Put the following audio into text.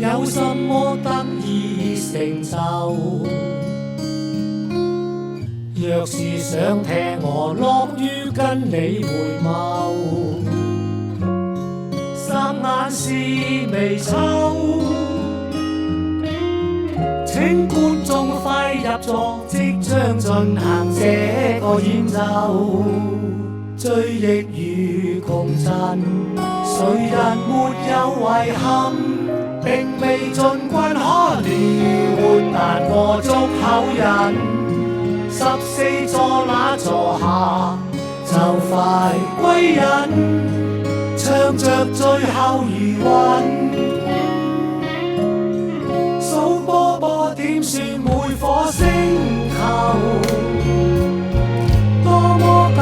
有什麼得以成就？若是想聽我，樂於跟你回眸，霎眼是微秋。請觀眾快入座，即將進行這個演奏。追憶與共振，誰人沒有遺憾？並未盡慣可憐，活難過足口癮。14座那座下，就快歸隱，唱着最後餘韻。數波波點算每顆星球，多麼感